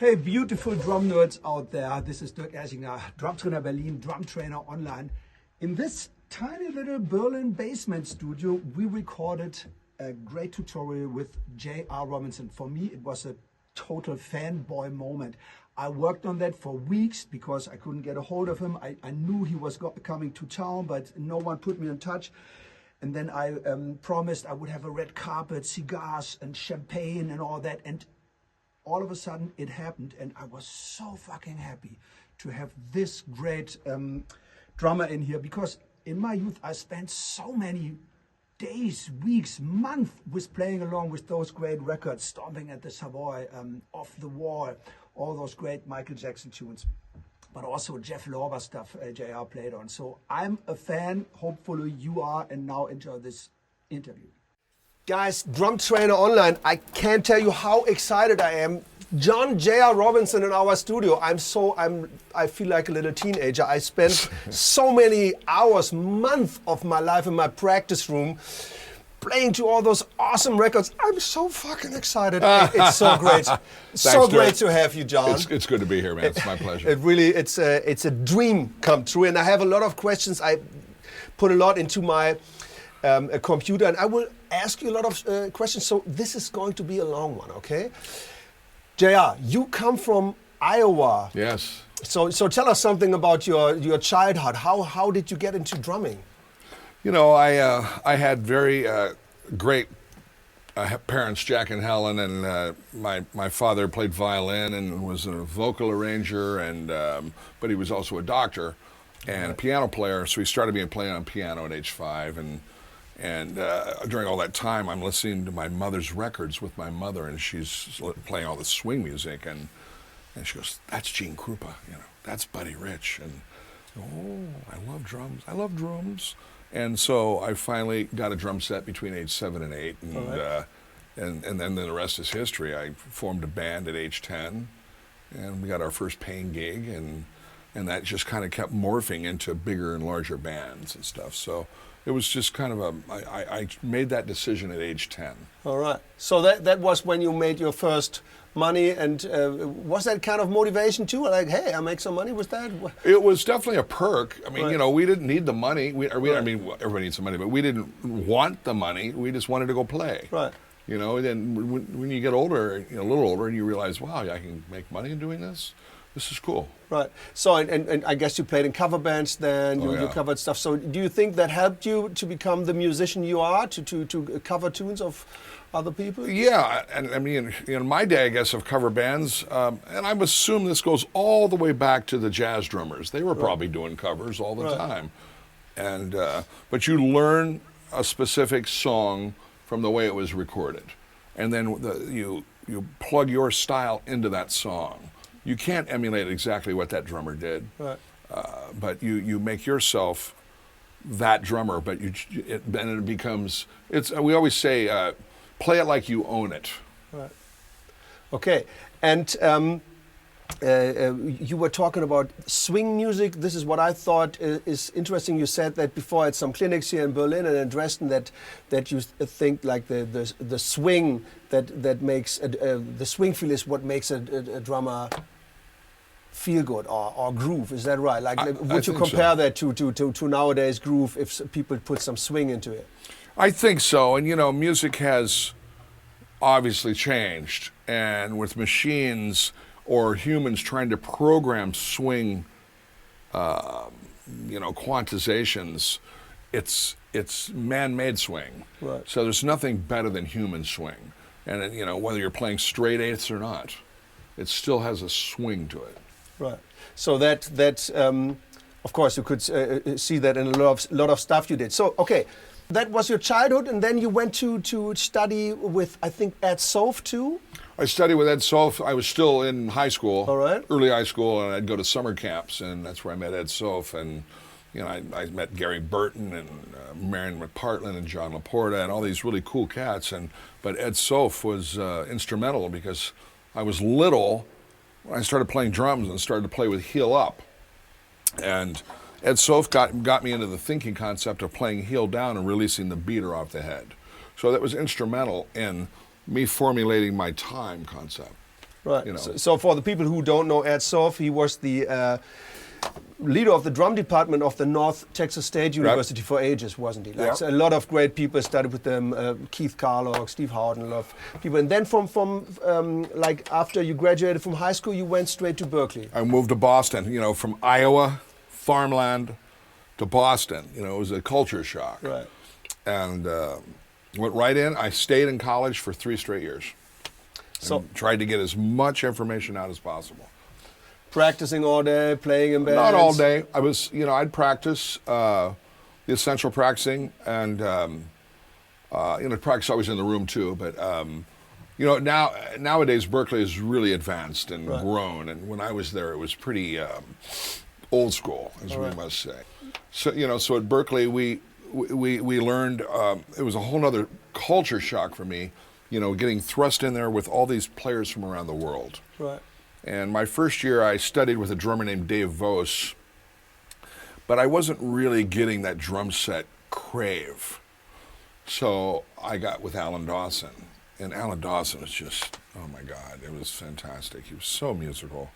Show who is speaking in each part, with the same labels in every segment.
Speaker 1: Hey, beautiful drum nerds out there. This is Dirk Erschinger, drum trainer Berlin, drum trainer online. In this tiny little Berlin basement studio, we recorded a great tutorial with J.R. Robinson. For me, it was a total fanboy moment. I worked on that for weeks because I couldn't get a hold of him. I knew he was coming to town, but no one put me in touch. And then I promised I would have a red carpet, cigars and champagne and all that. And all of a sudden it happened, and I was so fucking happy to have this great drummer in here, because in my youth I spent so many days, weeks, months with playing along with those great records, Stomping at the Savoy, Off the Wall, all those great Michael Jackson tunes, but also Jeff Lorber stuff JR played on. So I'm a fan, hopefully you are, and now enjoy this interview. Guys, Drum Trainer Online, I can't tell you how excited I am. John J.R. Robinson in our studio. I feel like a little teenager. I spent so many hours, months of my life in my practice room playing to all those awesome records. I'm so fucking excited. It's so great. So great to have you, John.
Speaker 2: It's good to be here, man. It's my pleasure.
Speaker 1: It's a dream come true, and I have a lot of questions. I put a lot into my a computer, and I will ask you a lot of questions, so this is going to be a long one, okay? JR, you come from Iowa.
Speaker 2: Yes.
Speaker 1: So tell us something about your childhood. How did you get into drumming?
Speaker 2: You know, I had very great parents, Jack and Helen, and my father played violin and was a vocal arranger, and but he was also a doctor and a piano player, so he started playing on piano at age 5, and during all that time, I'm listening to my mother's records with my mother, and she's playing all the swing music, and she goes, "That's Gene Krupa, you know, that's Buddy Rich," and oh, I love drums. I love drums, and so I finally got a drum set between age 7 and 8, and then the rest is history. I formed a band at age 10, and we got our first paying gig, and that just kind of kept morphing into bigger and larger bands and stuff. So it was just kind of I made that decision at age 10.
Speaker 1: All right. So that was when you made your first money, and was that kind of motivation too? Like, hey, I make some money with that?
Speaker 2: It was definitely a perk. I mean, you know, we didn't need the money. I mean, everybody needs some money, but we didn't want the money. We just wanted to go play.
Speaker 1: Right.
Speaker 2: You know, and then when you get older, you know, a little older, and you realize, wow, I can make money in doing this. This is cool.
Speaker 1: Right. So, and I guess you played in cover bands then, you covered stuff. So do you think that helped you to become the musician you are, to cover tunes of other people?
Speaker 2: Yeah, and I mean, in my day, I guess, of cover bands, and I assume this goes all the way back to the jazz drummers. They were probably doing covers all the time. And but you learn a specific song from the way it was recorded. And then you plug your style into that song. You can't emulate exactly what that drummer did, but you make yourself that drummer. But then it becomes. We always say, play it like you own it.
Speaker 1: Right. Okay, and you were talking about swing music. This is what I thought is interesting. You said that before at some clinics here in Berlin and in Dresden that you think like the swing that makes the swing feel is what makes a drummer feel good or groove. Is that right? Like, would you compare that to nowadays groove if people put some swing into it?
Speaker 2: I think so. And you know, music has obviously changed, and with machines or humans trying to program swing, you know, quantizations, it's man-made swing.
Speaker 1: Right.
Speaker 2: So there's nothing better than human swing. And you know, whether you're playing straight eighths or not, it still has a swing to it.
Speaker 1: Right. So that of course you could see that in a lot of stuff you did. So okay, that was your childhood, and then you went to study with, I think, Ed Soph too.
Speaker 2: I studied with Ed Soph. I was still in high school,
Speaker 1: early
Speaker 2: high school, and I'd go to summer camps, and that's where I met Ed Soph. And you know, I met Gary Burton and Marion McPartland and John Laporta and all these really cool cats. But Ed Soph was instrumental because I was little when I started playing drums and started to play with heel up. And Ed Soph got me into the thinking concept of playing heel down and releasing the beater off the head. So that was instrumental in me formulating my time concept.
Speaker 3: Right.
Speaker 2: You know.
Speaker 3: So for the people who don't know Ed Sof, he was the leader of the drum department of the North Texas State University for ages, wasn't he? Like,
Speaker 2: Yep.
Speaker 3: so a lot of great people studied with them, Keith Carlock, Steve Howden, a lot of people. And then from like after you graduated from high school, you went straight to Berkeley.
Speaker 2: I moved to Boston, you know, from Iowa, farmland, to Boston. You know, it was a culture shock.
Speaker 3: Right.
Speaker 2: And went right in. I stayed in college for 3 straight years.
Speaker 3: So
Speaker 2: Tried to get as much information out as possible.
Speaker 3: practicing all day, playing in bands?
Speaker 2: Not all day. I was, you know, I'd practice the essential practicing, and you know, practice always in the room too. But you know, nowadays Berkeley is really advanced and grown, and when I was there, it was pretty old school, as we must say. So you know, so at Berkeley we learned. It was a whole other culture shock for me. You know, getting thrust in there with all these players from around the world.
Speaker 3: Right.
Speaker 2: And my first year, I studied with a drummer named Dave Vos, but I wasn't really getting that drum set crave. So I got with Alan Dawson, and Alan Dawson was just, oh my God, it was fantastic. He was so musical,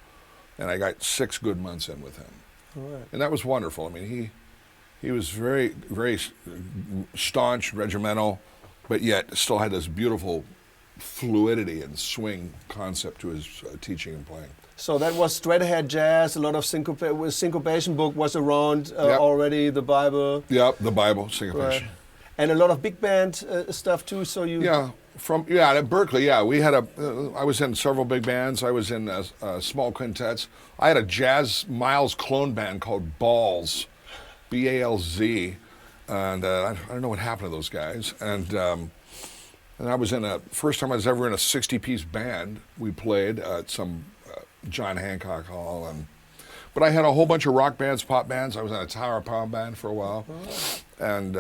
Speaker 2: and I got 6 good months in with him.
Speaker 3: All right.
Speaker 2: And that was wonderful. I mean, he was very, very staunch, regimental, but yet still had this beautiful fluidity and swing concept to his teaching and playing.
Speaker 3: So that was straight ahead jazz. A lot of syncopation book was around already. The Bible.
Speaker 2: Yep, the Bible, syncopation.
Speaker 3: Right. And a lot of big band stuff too. So you.
Speaker 2: Yeah, at Berkeley. Yeah, we had I was in several big bands. I was in small quintets. I had a Jazz Miles clone band called Balls, B-A-L-Z, and I don't know what happened to those guys. And I was first time I was ever in a 60-piece band. We played at some John Hancock Hall, but I had a whole bunch of rock bands, pop bands. I was in a Tower Pound band for a while, and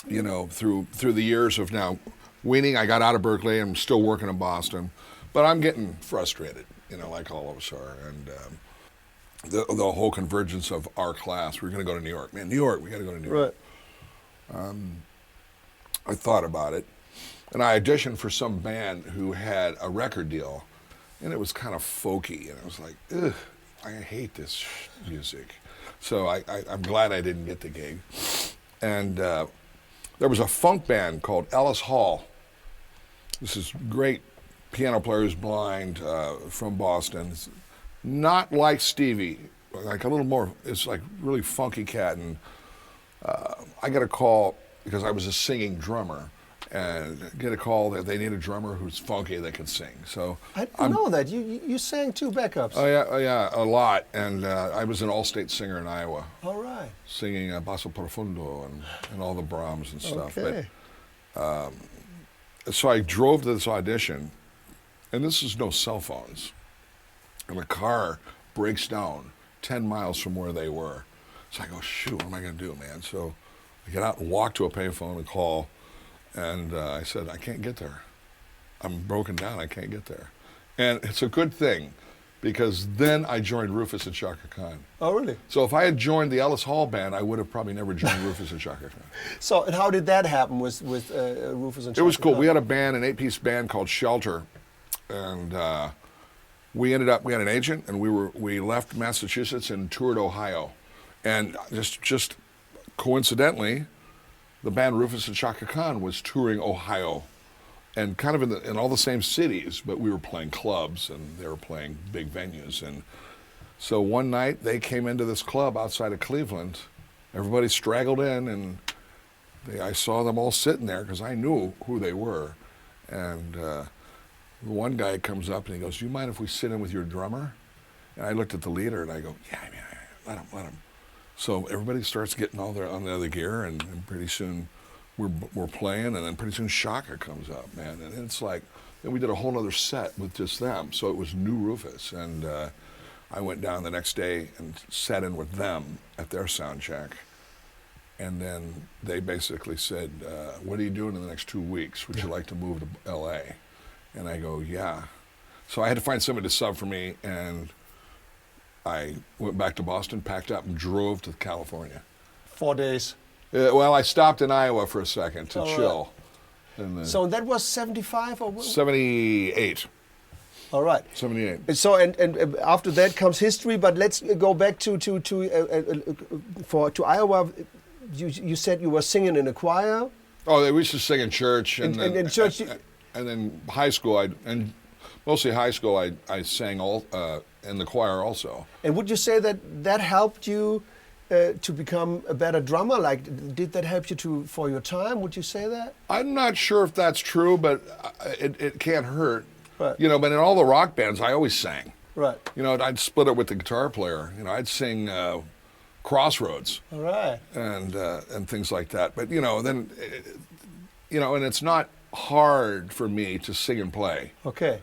Speaker 2: you know, through the years of now weaning, I got out of Berkeley. I'm still working in Boston, but I'm getting frustrated, you know, like all of us are, and the whole convergence of our class. We're going to go to New York, man. New York, we got to go to New York.
Speaker 3: Right.
Speaker 2: I thought about it, and I auditioned for some band who had a record deal, and it was kind of folky, and I was like, ugh, I hate this music. So I'm glad I didn't get the gig. And there was a funk band called Ellis Hall. This is great piano player who's blind from Boston. It's not like Stevie, like a little more, it's like really funky cat. And I got a call, because I was a singing drummer, and get a call that they need a drummer who's funky that can sing. So
Speaker 3: I didn't know that. You sang 2 backups.
Speaker 2: Oh yeah, a lot. And I was an all-state singer in Iowa.
Speaker 3: All right.
Speaker 2: Singing Basso Profundo and all the Brahms and stuff.
Speaker 3: Okay.
Speaker 2: But, so I drove to this audition, and this is no cell phones. And the car breaks down 10 miles from where they were. So I go, shoot, what am I going to do, man? So I get out and walk to a payphone and call, and I said, I can't get there. I'm broken down, I can't get there. And it's a good thing, because then I joined Rufus and Chaka Khan.
Speaker 3: Oh, really?
Speaker 2: So if I had joined the Ellis Hall band, I would have probably never joined Rufus and Chaka Khan.
Speaker 3: So, and how did that happen with Rufus and Chaka?
Speaker 2: It was cool.
Speaker 3: Khan?
Speaker 2: We had a band, an 8-piece band called Shelter, and we had an agent, and we left Massachusetts and toured Ohio. And just coincidentally, the band Rufus and Chaka Khan was touring Ohio, and kind of in all the same cities, but we were playing clubs and they were playing big venues. And so one night they came into this club outside of Cleveland. Everybody straggled in, and I saw them all sitting there because I knew who they were. And one guy comes up and he goes, "Do you mind if we sit in with your drummer?" And I looked at the leader and I go, "Yeah, let him." So everybody starts getting all on the other gear, and pretty soon we're playing, and then pretty soon Chaka comes up, man. And it's like, then we did a whole other set with just them. So it was new Rufus. And I went down the next day and sat in with them at their sound check. And then they basically said, what are you doing in the next 2 weeks? Would you like to move to L.A.? And I go, yeah. So I had to find somebody to sub for me, and I went back to Boston, packed up, and drove to California.
Speaker 3: 4 days.
Speaker 2: Well, I stopped in Iowa for a second to chill.
Speaker 3: So that was 75 or what?
Speaker 2: 78.
Speaker 3: All right.
Speaker 2: 78.
Speaker 3: And so and after that comes history. But let's go back to Iowa. You said you were singing in a choir.
Speaker 2: Oh, we used to sing in church, and
Speaker 3: in church.
Speaker 2: And then high school, and mostly high school, I sang all in the choir also.
Speaker 3: And would you say that helped you to become a better drummer? Like, did that help you for your time? Would you say that?
Speaker 2: I'm not sure if that's true, but it can't hurt.
Speaker 3: Right.
Speaker 2: You know, but in all the rock bands, I always sang.
Speaker 3: Right.
Speaker 2: You know, I'd split it with the guitar player. You know, I'd sing Crossroads.
Speaker 3: All right.
Speaker 2: And things like that. But, you know, then, you know, and it's not hard for me to sing and play.
Speaker 3: Okay.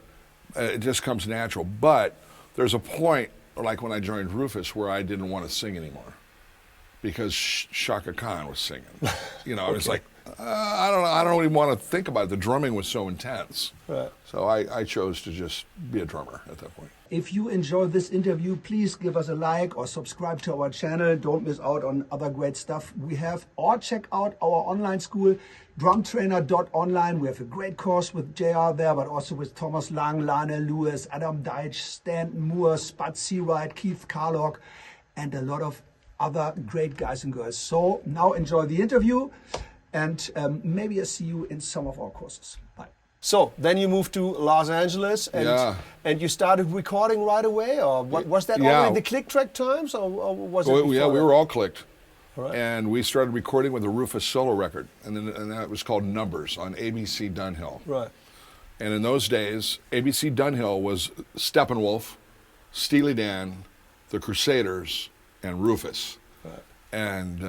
Speaker 2: It just comes natural. But there's a point, like when I joined Rufus, where I didn't want to sing anymore because Chaka Khan was singing. You know, I was like, I don't know. I don't even want to think about it. The drumming was so intense.
Speaker 3: Right.
Speaker 2: So I chose to just be a drummer at that point.
Speaker 1: If you enjoyed this interview, please give us a like or subscribe to our channel. Don't miss out on other great stuff we have. Or check out our online school, drumtrainer.online. We have a great course with JR there, but also with Thomas Lang, Lionel Lewis, Adam Deitch, Stanton Moore, Spud Seawright, Keith Carlock, and a lot of other great guys and girls. So now enjoy the interview, and maybe I'll see you in some of our courses. Bye.
Speaker 3: So then you moved to Los Angeles, and you started recording right away, or was that already the click track times, or was it?
Speaker 2: Yeah, we were all clicked,
Speaker 3: right.
Speaker 2: And we started recording with a Rufus solo record, and that was called Numbers on ABC Dunhill.
Speaker 3: Right.
Speaker 2: And in those days, ABC Dunhill was Steppenwolf, Steely Dan, the Crusaders, and Rufus.
Speaker 3: Right.
Speaker 2: And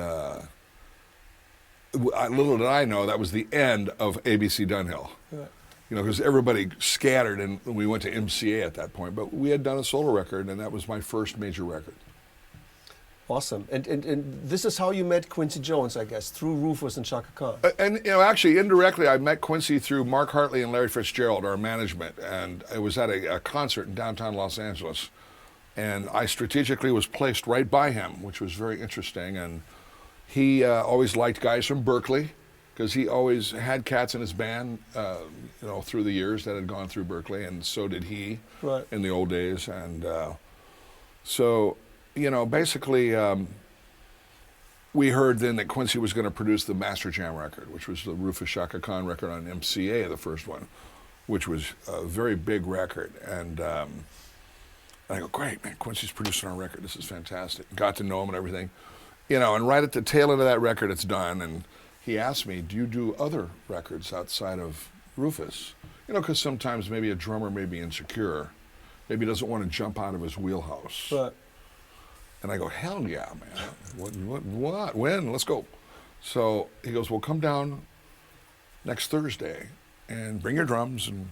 Speaker 2: little did I know that was the end of ABC Dunhill.
Speaker 3: Right.
Speaker 2: You know, because everybody scattered, and we went to MCA at that point. But we had done a solo record, and that was my first major record.
Speaker 3: Awesome. And this is how you met Quincy Jones, I guess, through Rufus and Chaka Khan.
Speaker 2: And, you know, actually, indirectly, I met Quincy through Mark Hartley and Larry Fitzgerald, our management. And it was at a concert in downtown Los Angeles. And I strategically was placed right by him, which was very interesting. And he always liked guys from Berkley, because he always had cats in his band, you know, through the years that had gone through Berkeley, and so did he in the old days. And so, you know, basically, we heard then that Quincy was going to produce the Master Jam record, which was the Rufus Chaka Khan record on MCA, the first one, which was a very big record. And I go, great, man, Quincy's producing our record. This is fantastic. Got to know him and everything. You know, and right at the tail end of that record, it's done, and he asked me, do you do other records outside of Rufus? You know, because sometimes maybe a drummer may be insecure. Maybe doesn't want to jump out of his wheelhouse.
Speaker 3: Right.
Speaker 2: And I go, hell yeah, man. What? When? Let's go. So he goes, well, come down next Thursday and bring your drums, and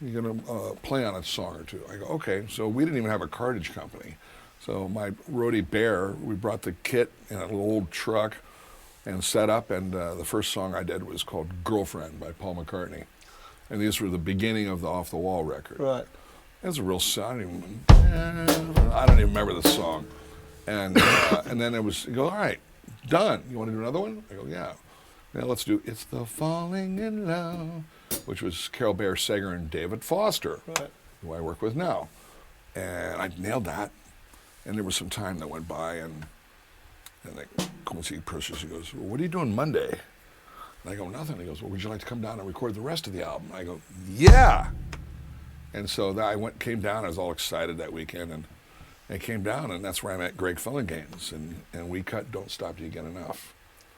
Speaker 2: you're going to play on a song or two. I go, okay. So we didn't even have a cartage company. So my roadie Bear, we brought the kit in a little old truck and set up, and the first song I did was called Girlfriend by Paul McCartney. And these were the beginning of the Off the Wall record.
Speaker 3: Right.
Speaker 2: It was a real sound. I don't even remember the song. And then it was, you go, all right, done. You want to do another one? I go, yeah. Now let's do It's the Falling in Love, which was Carol Bayer Sager and David Foster, who I work with now. And I nailed that. And there was some time that went by, and Quincy pushes, he goes, well, what are you doing Monday? And I go, nothing. He goes, well, would you like to come down and record the rest of the album? I go, yeah. And so I came down. I was all excited that weekend, and I came down, and that's where I met Greg Fillinganes, and we cut Don't Stop Till You Get Enough.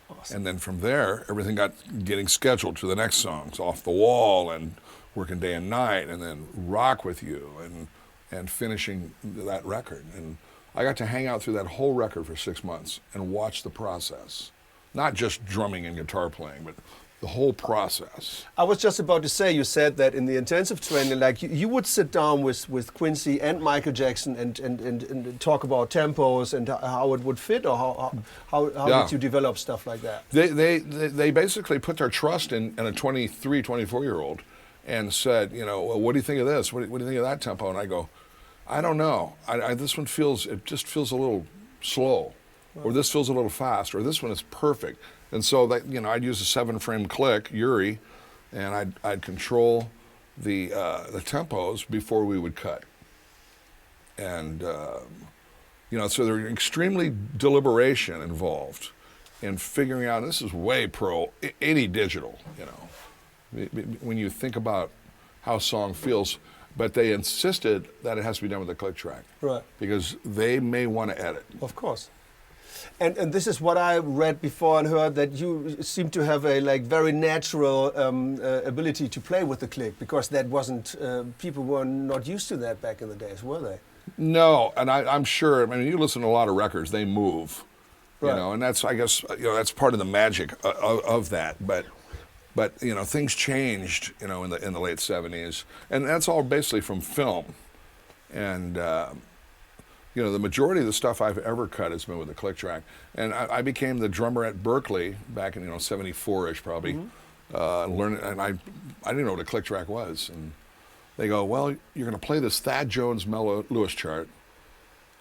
Speaker 2: Awesome. And then from there, everything got getting scheduled to the next songs, Off the Wall and Working Day and Night, and then Rock With You, and finishing that record. And I got to hang out through that whole record for 6 months and watch the process. Not just drumming and guitar playing, but the whole process.
Speaker 3: I was just about to say, you said that in the intensive training, like you would sit down with Quincy and Michael Jackson and talk about tempos and how it would fit, or how did you develop stuff like that?
Speaker 2: They basically put their trust in a 23, 24-year-old and said, you know, well, what do you think of this? What do you think of that tempo? And I go, I don't know. This one just feels a little slow, or this feels a little fast, or this one is perfect. And so that, you know, I'd use a 7-frame click, Uri, and I'd control the tempos before we would cut, and so there's extremely deliberation involved in figuring out. This is way pro any digital, when you think about how a song feels. But they insisted that it has to be done with a click track,
Speaker 3: right?
Speaker 2: Because they may want to edit.
Speaker 3: Of course. And this is what I read before and heard, that you seem to have a very natural ability to play with the click, because that wasn't people were not used to that back in the days, were they?
Speaker 2: No, and I'm sure. I mean, you listen to a lot of records; they move,
Speaker 3: right.
Speaker 2: And that's, I guess, that's part of the magic of that. But things changed, in the late '70s, and that's all basically from film, and. The majority of the stuff I've ever cut has been with a click track. And I became the drummer at Berkley back in, 74-ish probably. Mm-hmm. And I didn't know what a click track was. And they go, well, you're going to play this Thad Jones Mellow Lewis chart,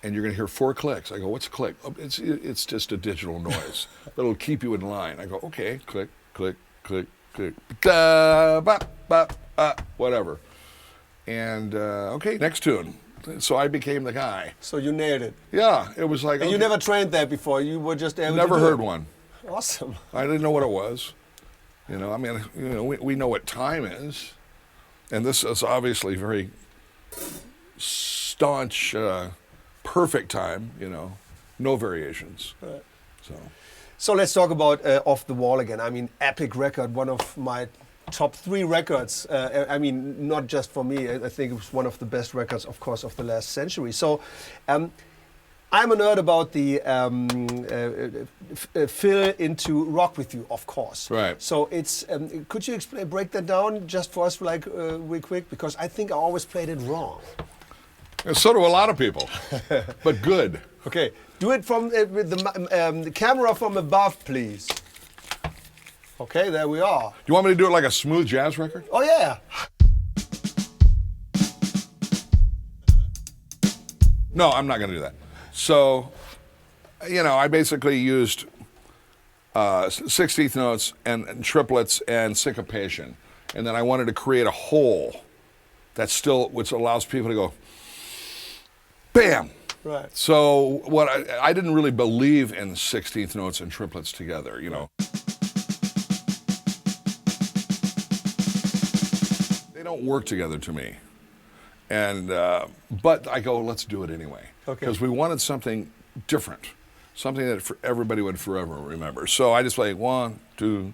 Speaker 2: and you're going to hear 4 clicks. I go, what's a click? Oh, it's just a digital noise, but it'll keep you in line. I go, okay, click, click, click, click, da, bop, bop, whatever. And okay, next tune. So I became the guy.
Speaker 3: So you nailed it.
Speaker 2: Yeah, it was like.
Speaker 3: And
Speaker 2: okay.
Speaker 3: You never trained that before. You were just able
Speaker 2: never
Speaker 3: to do
Speaker 2: heard
Speaker 3: it.
Speaker 2: one.
Speaker 3: Awesome.
Speaker 2: I didn't know what it was. We know what time is, and this is obviously very staunch, perfect time. No variations.
Speaker 3: Right.
Speaker 2: So
Speaker 3: let's talk about Off the Wall again. I mean, epic record, one of my top 3 records. Not just for me. I think it was one of the best records, of course, of the last century. So, I'm a nerd about the fill into Rock With You, of course.
Speaker 2: Right.
Speaker 3: So it's. Could you break that down just for us, real quick? Because I think I always played it wrong.
Speaker 2: And so do a lot of people, but good.
Speaker 3: Okay. Do it from with the camera from above, please. Okay, there we are.
Speaker 2: Do you want me to do it like a smooth jazz record?
Speaker 3: Oh, yeah.
Speaker 2: No, I'm not going to do that. So, I basically used 16th notes and triplets and syncopation. And then I wanted to create a whole which allows people to go, bam.
Speaker 3: Right.
Speaker 2: So I didn't really believe in 16th notes and triplets together, They don't work together to me. And but I go, let's do it anyway.
Speaker 3: Okay.
Speaker 2: Because we wanted something different, something that everybody would forever remember. So I just play 1, 2,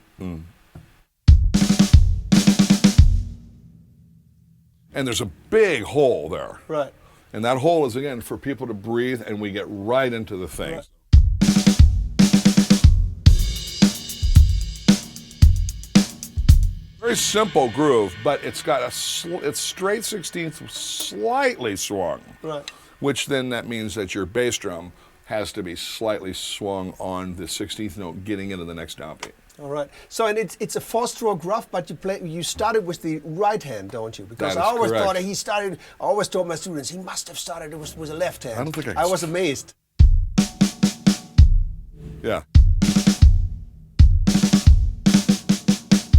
Speaker 2: And there's a big hole there.
Speaker 3: Right.
Speaker 2: And that hole is, again, for people to breathe, and we get right into the thing.
Speaker 3: Right.
Speaker 2: Very simple groove, but it's got it's straight 16th, slightly swung.
Speaker 3: Right.
Speaker 2: Which then that means that your bass drum has to be slightly swung on the 16th note getting into the next downbeat.
Speaker 3: All right. So, and it's a 4-stroke rough, but you started with the right hand, don't you? Because
Speaker 2: That
Speaker 3: I
Speaker 2: is
Speaker 3: always
Speaker 2: correct.
Speaker 3: thought I always told my students he must have started with a left hand.
Speaker 2: I don't think
Speaker 3: I was amazed.
Speaker 2: Yeah.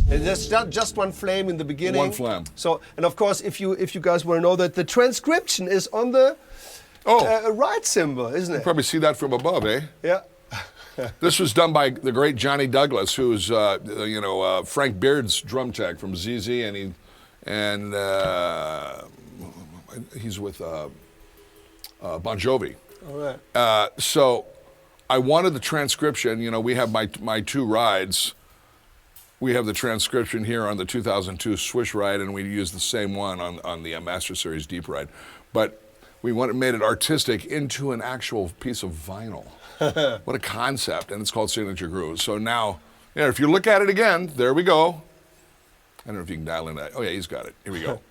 Speaker 3: And there's just one flame in the beginning.
Speaker 2: One flame.
Speaker 3: So, and of course, if you guys want to know that the transcription is on the right cymbal, isn't it?
Speaker 2: You probably see that from above, eh?
Speaker 3: Yeah.
Speaker 2: This was done by the great Johnny Douglas, who's Frank Beard's drum tech from ZZ, and he's with Bon Jovi.
Speaker 3: All right.
Speaker 2: So I wanted the transcription. We have my 2 rides. We have the transcription here on the 2002 Swish ride, and we use the same one on the Master Series Deep ride. But we made it artistic into an actual piece of vinyl. What a concept, and it's called Signature Grooves. So now, if you look at it again, there we go. I don't know if you can dial in that. Oh yeah, he's got it. Here we go.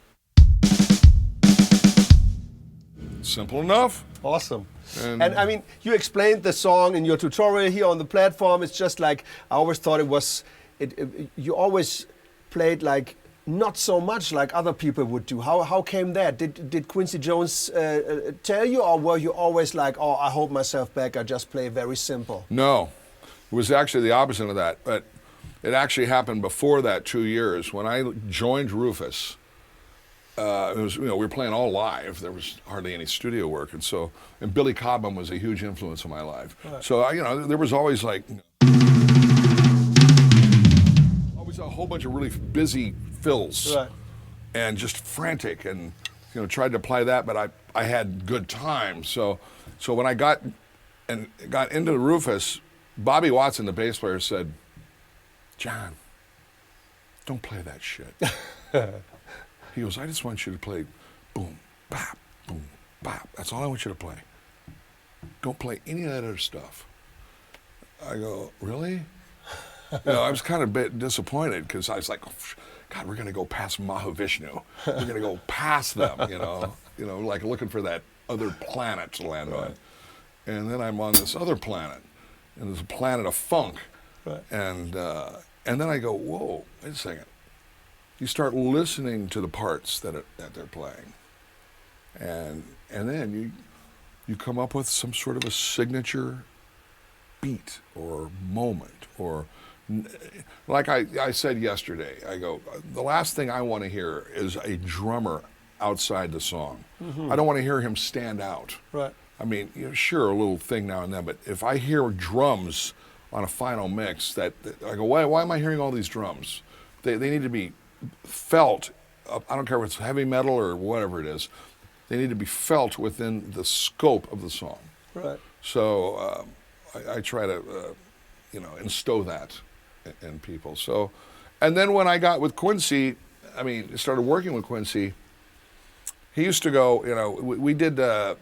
Speaker 2: Simple enough.
Speaker 3: Awesome. And I mean, you explained the song in your tutorial here on the platform. It's just like, I always thought it was, you always played like not so much like other people would do. How came that? Did Quincy Jones tell you, or were you always like, oh, I hold myself back, I just play very simple?
Speaker 2: No, it was actually the opposite of that. But it actually happened before that 2 years. When I joined Rufus, it was, we were playing all live. There was hardly any studio work, and Billy Cobham was a huge influence in my life.
Speaker 3: Right.
Speaker 2: So there was always like always a whole bunch of really busy fills,
Speaker 3: Right.
Speaker 2: and just frantic, and tried to apply that, but I had good time. So when I got into Rufus, Bobby Watson, the bass player, said, "John, don't play that shit." He goes, "I just want you to play boom, bop, boom, bop. That's all I want you to play. Don't play any of that other stuff." I go, "Really?" I was kind of a bit disappointed, because I was like, God, we're going to go past Mahavishnu. We're going to go past them, like looking for that other planet to land on. And then I'm on this other planet, and there's a planet of funk.
Speaker 3: Right.
Speaker 2: And then I go, whoa, wait a second. You start listening to the parts that they're playing, and then you come up with some sort of a signature beat or moment, or like I said yesterday, I go, the last thing I want to hear is a drummer outside the song. Mm-hmm. I don't want to hear him stand out.
Speaker 3: Right.
Speaker 2: I mean, sure, a little thing now and then, but if I hear drums on a final mix, that I go, why am I hearing all these drums? They need to be felt. I don't care if it's heavy metal or whatever it is. They need to be felt within the scope of the song.
Speaker 3: Right.
Speaker 2: So I try to, instow that in people. So, and then when I got with Quincy, started working with Quincy, he used to go, we did a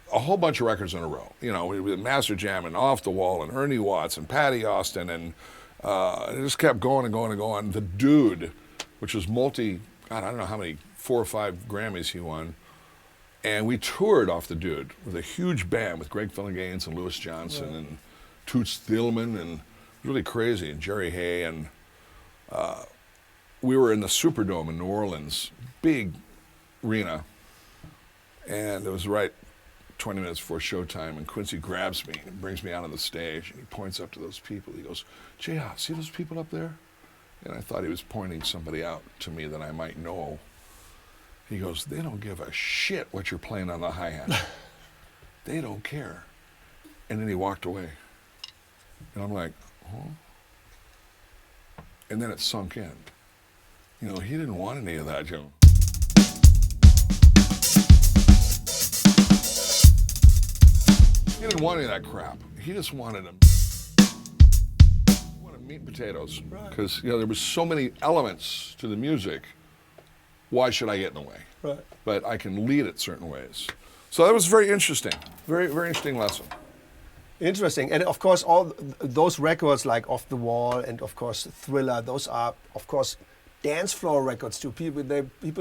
Speaker 2: whole bunch of records in a row. We did Master Jam and Off the Wall and Ernie Watts and Patty Austin, and it just kept going and going and going. The Dude, which was God, I don't know how many, 4 or 5 Grammys he won. And we toured off The Dude with a huge band with Greg Phillinganes and Louis Johnson and Toots Thielman, and really crazy, and Jerry Hay. And we were in the Superdome in New Orleans, big arena. And it was right 20 minutes before showtime, and Quincy grabs me and brings me out on the stage, and he points up to those people. He goes, "J.R., see those people up there?" And I thought he was pointing somebody out to me that I might know. He goes, "They don't give a shit what you're playing on the hi-hat. They don't care." And then he walked away. And I'm like, huh? And then it sunk in. He didn't want any of that, He didn't want any of that crap. He just wanted meat and potatoes. Because, there was so many elements to the music. Why should I get in the way?
Speaker 3: Right.
Speaker 2: But I can lead it certain ways. So that was very interesting. Very, very interesting lesson.
Speaker 3: Interesting. And of course, all those records like Off the Wall and of course Thriller, those are of course dance floor records too. People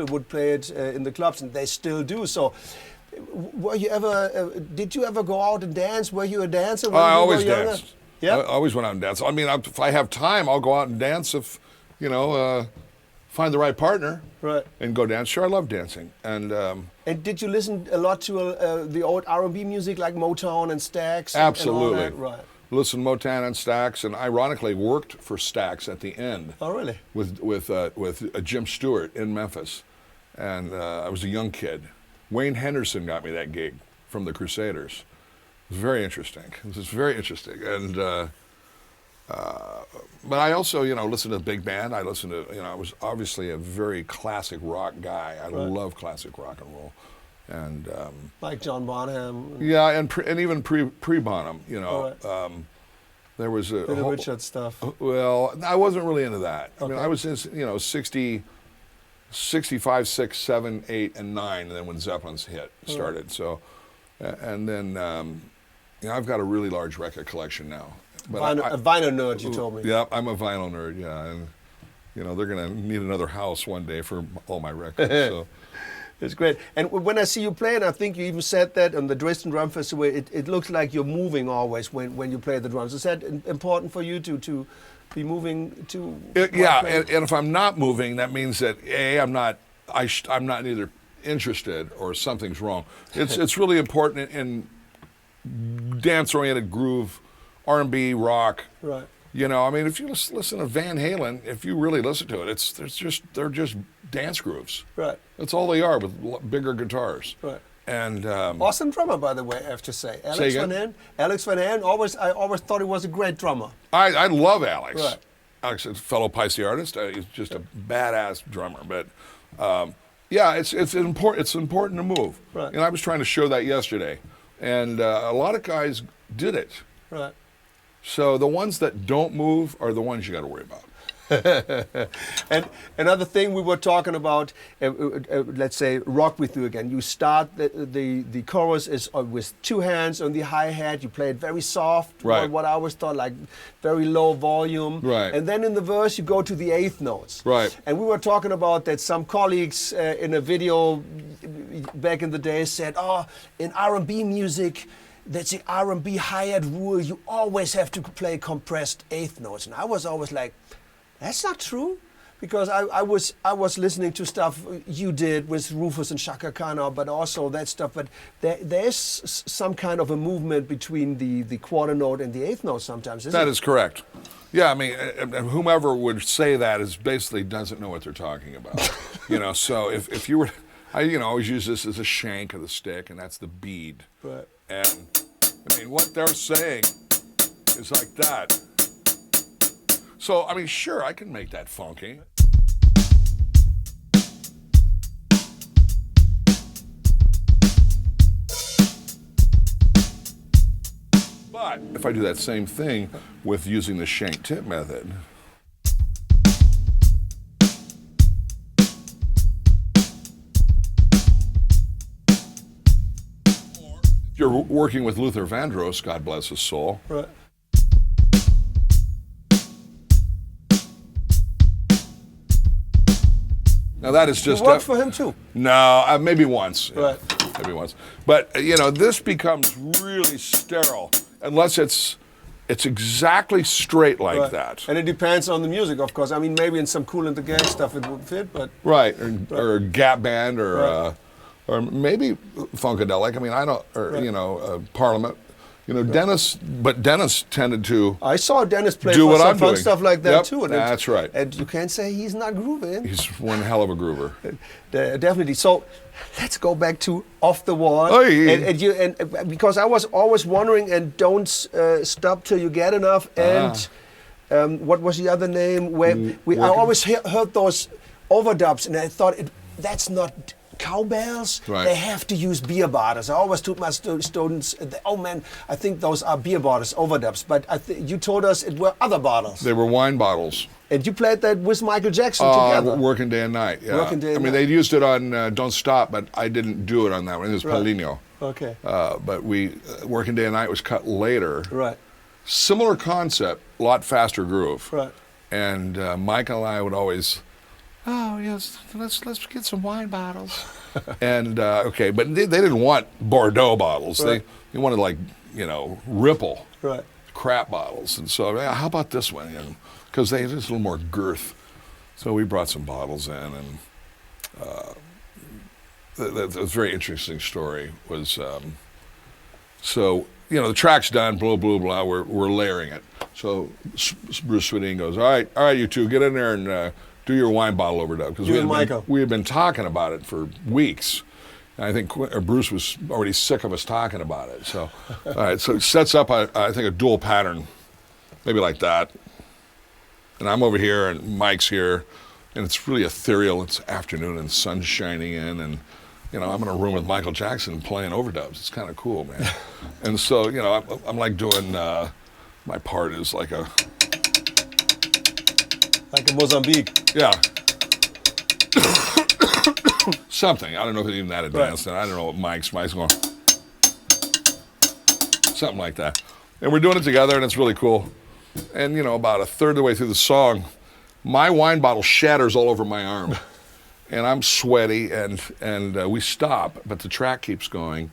Speaker 3: would play it in the clubs, and they still do. So were you ever, did you ever go out and dance? Were you a dancer when
Speaker 2: I
Speaker 3: you
Speaker 2: always
Speaker 3: were younger?
Speaker 2: danced.
Speaker 3: Yeah?
Speaker 2: I always went out and danced. If I have time, I'll go out and dance if, find the right partner.
Speaker 3: Right.
Speaker 2: And go dance. Sure, I love dancing. And
Speaker 3: did you listen a lot to the old R&B music like Motown and Stax?
Speaker 2: Absolutely.
Speaker 3: And all that? Right.
Speaker 2: Listen to Motown and Stax, and ironically worked for Stax at the end.
Speaker 3: Oh, really?
Speaker 2: With Jim Stewart in Memphis, and I was a young kid. Wayne Henderson got me that gig from the Crusaders. It was very interesting. It was very interesting, and. But I also, listened to the big band. I listened to, I was obviously a very classic rock guy. I love classic rock and roll, and
Speaker 3: like John Bonham.
Speaker 2: Yeah, and even pre Bonham, there was a
Speaker 3: Little Richard stuff.
Speaker 2: Well, I wasn't really into that.
Speaker 3: Okay.
Speaker 2: I was in, 65, 6, 7, 8, and 9, and then when Zeppelin's started. So, and then I've got a really large record collection now. But
Speaker 3: a vinyl nerd, you told me.
Speaker 2: Yeah, I'm a vinyl nerd. Yeah, and they're gonna need another house one day for all my records. So
Speaker 3: it's great. And when I see you play, and I think you even said that on the Dresden Drum Festival, it looks like you're moving always when you play the drums. Is that important for you to be moving to?
Speaker 2: Yeah, and if I'm not moving, that means that I'm not either interested or something's wrong. It's really important in dance-oriented groove. R&B, rock,
Speaker 3: right.
Speaker 2: You know, I mean, if you listen to Van Halen, if you really listen to it, they're just dance grooves.
Speaker 3: Right.
Speaker 2: That's all they are with bigger guitars.
Speaker 3: Right.
Speaker 2: And
Speaker 3: awesome drummer, by the way, I have to say. Alex Van Halen. I always thought he was a great drummer.
Speaker 2: I love Alex.
Speaker 3: Right.
Speaker 2: Alex is a fellow Pisces artist. He's just a badass drummer. But yeah, it's important to move.
Speaker 3: Right.
Speaker 2: And I was trying to show that yesterday, and a lot of guys did it.
Speaker 3: Right.
Speaker 2: So the ones that don't move are the ones you got to worry about.
Speaker 3: And another thing we were talking about, let's say Rock With You again. You start the chorus is with 2 hands on the hi-hat. You play it very soft,
Speaker 2: right.
Speaker 3: What I always thought like very low volume.
Speaker 2: Right.
Speaker 3: And then in the verse you go to the 8th notes.
Speaker 2: Right.
Speaker 3: And we were talking about that some colleagues in a video back in the day said, oh, in R&B music, that's the R&B hi-hat rule. You always have to play compressed 8th notes. And I was always like, that's not true, because I was listening to stuff you did with Rufus and Chaka Khan, but also that stuff. But there's some kind of a movement between the quarter note and the 8th note sometimes, isn't it?
Speaker 2: That is correct. Yeah, I mean, whomever would say that is basically doesn't know what they're talking about. You know, so if you were, I always use this as a shank of the stick, and that's the bead.
Speaker 3: Right.
Speaker 2: And I mean, what they're saying is like that. So, I mean, sure, I can make that funky. But if I do that same thing with using the shank tip method, if you're working with Luther Vandross, God bless his soul.
Speaker 3: Right.
Speaker 2: Now that is just...
Speaker 3: You worked for him too?
Speaker 2: No, maybe once.
Speaker 3: Right.
Speaker 2: Yeah, maybe once. But, this becomes really sterile unless it's exactly straight like
Speaker 3: Right.
Speaker 2: that.
Speaker 3: And it depends on the music, of course. I mean, maybe in some Kool and the Gang stuff it would fit, but...
Speaker 2: Right, or Gap Band, or
Speaker 3: Right.
Speaker 2: or maybe Funkadelic. I mean, I don't... Or,
Speaker 3: Right.
Speaker 2: Parliament. Dennis tended to...
Speaker 3: I saw Dennis play
Speaker 2: do
Speaker 3: for
Speaker 2: what
Speaker 3: some
Speaker 2: I'm
Speaker 3: fun
Speaker 2: doing.
Speaker 3: stuff like that
Speaker 2: Yep,
Speaker 3: too. And
Speaker 2: that's right.
Speaker 3: And you can't say he's not grooving.
Speaker 2: He's one hell of a groover.
Speaker 3: Definitely. So let's go back to Off the Wall.
Speaker 2: Oh, yeah.
Speaker 3: And because I was always wondering, and don't stop till you get enough. And what was the other name? Where I always heard those overdubs, and I thought that's not cowbells.
Speaker 2: Right.
Speaker 3: They have to use beer bottles. I always told my students, oh man, I think those are beer bottles, overdubs. But you told us it were other bottles.
Speaker 2: They were wine bottles.
Speaker 3: And you played that with Michael Jackson together.
Speaker 2: Working Day and Night. Yeah.
Speaker 3: Working Day and
Speaker 2: I mean,
Speaker 3: Night.
Speaker 2: they used it on Don't Stop, but I didn't do it on that one. It was
Speaker 3: Right.
Speaker 2: Paulinho.
Speaker 3: Okay.
Speaker 2: But Working Day and Night was cut later.
Speaker 3: Right.
Speaker 2: Similar concept, a lot faster groove.
Speaker 3: Right.
Speaker 2: And Michael and I would always, oh yes, let's get some wine bottles. And okay, but they didn't want Bordeaux bottles.
Speaker 3: Right.
Speaker 2: They wanted like Ripple
Speaker 3: Right.
Speaker 2: crap bottles. And so how about this one? Because they had just a little more girth. So we brought some bottles in, and that's a very interesting story. Was so the track's done, blah blah blah. We're layering it. So Bruce Swedien goes, all right, you two, get in there and do your wine bottle overdub, because we had been talking about it for weeks. And I think Bruce was already sick of us talking about it. So all right, so it sets up I think a dual pattern, maybe like that. And I'm over here, and Mike's here, and it's really ethereal. It's afternoon, and the sun's shining in, and I'm in a room with Michael Jackson playing overdubs. It's kind of cool, man. And so I'm like doing my part is like a
Speaker 3: Mozambique.
Speaker 2: Yeah. Something. I don't know if it's even that advanced. Right. And I don't know what Mike's going. Something like that. And we're doing it together, and it's really cool. And, about a third of the way through the song, my wine bottle shatters all over my arm. And I'm sweaty, and we stop, but the track keeps going.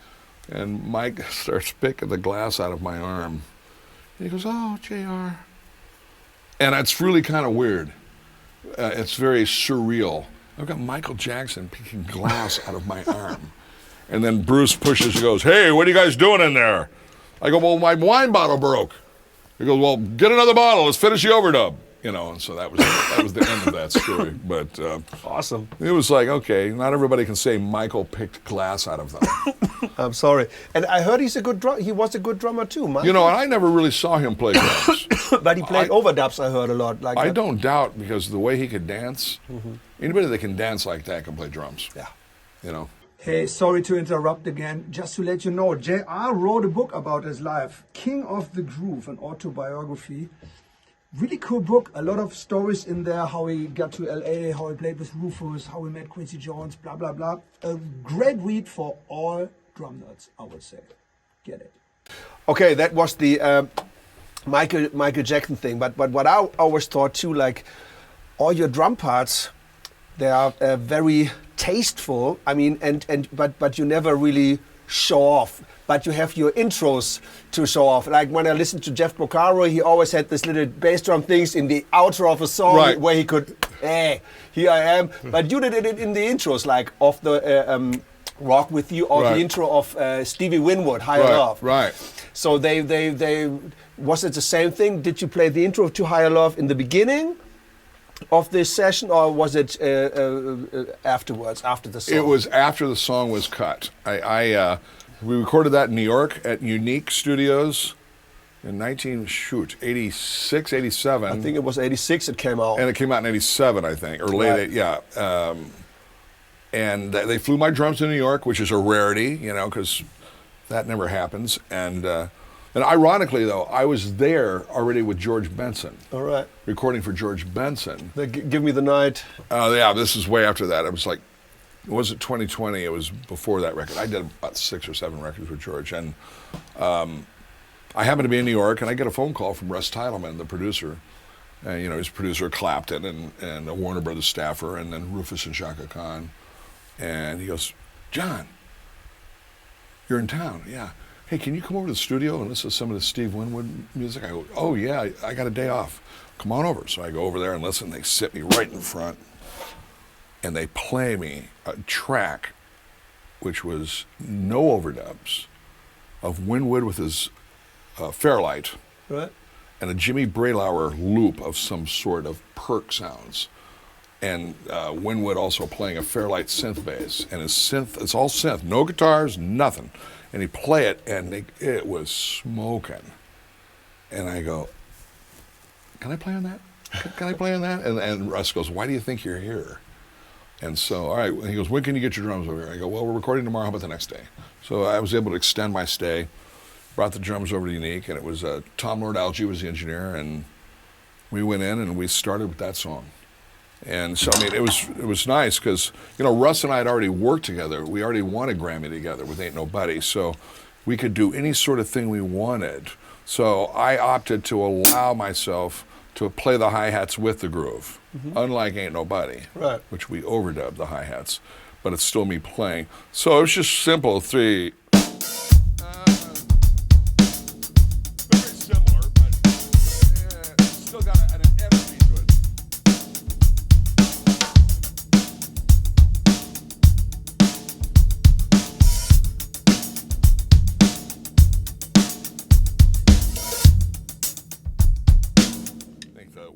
Speaker 2: And Mike starts picking the glass out of my arm. And he goes, oh, JR. And it's really kind of weird. It's very surreal. I've got Michael Jackson picking glass out of my arm. And then Bruce pushes and goes, hey, what are you guys doing in there? I go, well, my wine bottle broke. He goes, well, get another bottle. Let's finish the overdub. You know, and so that was the end of that story. But
Speaker 3: Awesome.
Speaker 2: it was like, okay, not everybody can say Michael picked glass out of them.
Speaker 3: I'm sorry. And I heard he was a good drummer too, Michael.
Speaker 2: You know, and I never really saw him play drums.
Speaker 3: But he played overdubs, I heard a lot. Like
Speaker 2: I
Speaker 3: that.
Speaker 2: don't doubt, because the way he could dance, anybody that can dance like that can play drums.
Speaker 3: Yeah.
Speaker 2: You know.
Speaker 1: Hey, sorry to interrupt again. Just to let you know, J.R. wrote a book about his life, King of the Groove, an autobiography. Really cool book. A lot of stories in there, how he got to LA, how he played with Rufus, how he met Quincy Jones, blah, blah, blah. A great read for all drum nerds, I would say. Get it.
Speaker 3: Okay, that was the Michael Jackson thing. But what I always thought too, like all your drum parts, they are very tasteful. I mean, but you never really show off. But you have your intros to show off. Like when I listened to Jeff Porcaro, he always had this little bass drum things in the outro of a song where he could, here I am. But you did it in the intros, like of the Rock With You, or the intro of Stevie Winwood, Higher Love.
Speaker 2: Right.
Speaker 3: So they was it the same thing? Did you play the intro to Higher Love in the beginning of this session, or was it afterwards, after the song?
Speaker 2: It was after the song was cut. We recorded that in New York at Unique Studios in 86, 87.
Speaker 3: I think it was 86 it came out.
Speaker 2: And it came out in 87, I think, or late, and they flew my drums to New York, which is a rarity, you know, because that never happens. And ironically, though, I was there already with George Benson.
Speaker 3: All right.
Speaker 2: Recording for George Benson.
Speaker 3: Give Me the Night.
Speaker 2: Yeah, this is way after that. It was like, it wasn't 2020, it was before that record. I did about 6 or 7 records with George. And I happened to be in New York, and I get a phone call from Russ Titleman, the producer. You know, he's producer of Clapton and a Warner Brothers staffer, and then Rufus and Chaka Khan. And he goes, John, you're in town. Yeah. Hey, can you come over to the studio and listen to some of the Steve Winwood music? I go, oh yeah, I got a day off. Come on over. So I go over there and listen. They sit me right in front, and they play me a track which was no overdubs of Winwood with his Fairlight,
Speaker 3: Right.
Speaker 2: and a Jimmy Bralauer loop of some sort of perk sounds. And Winwood also playing a Fairlight synth bass. And his synth, it's all synth, no guitars, nothing. And he'd play it, and it was smoking. And I go, can I play on that? Can I play on that? And Russ goes, why do you think you're here? And so, all right, and he goes, when can you get your drums over here? I go, well, we're recording tomorrow, how about the next day? So I was able to extend my stay, brought the drums over to Unique, and it was Tom Lord-Alge was the engineer, and we went in and we started with that song. And so, I mean, it was nice because, you know, Russ and I had already worked together. We already won a Grammy together with Ain't Nobody, so we could do any sort of thing we wanted. So I opted to allow myself to play the hi-hats with the groove, unlike Ain't Nobody,
Speaker 3: Right.
Speaker 2: which we overdubbed the hi-hats, but it's still me playing. So it was just simple, 3. Very similar, but still got an energy to it.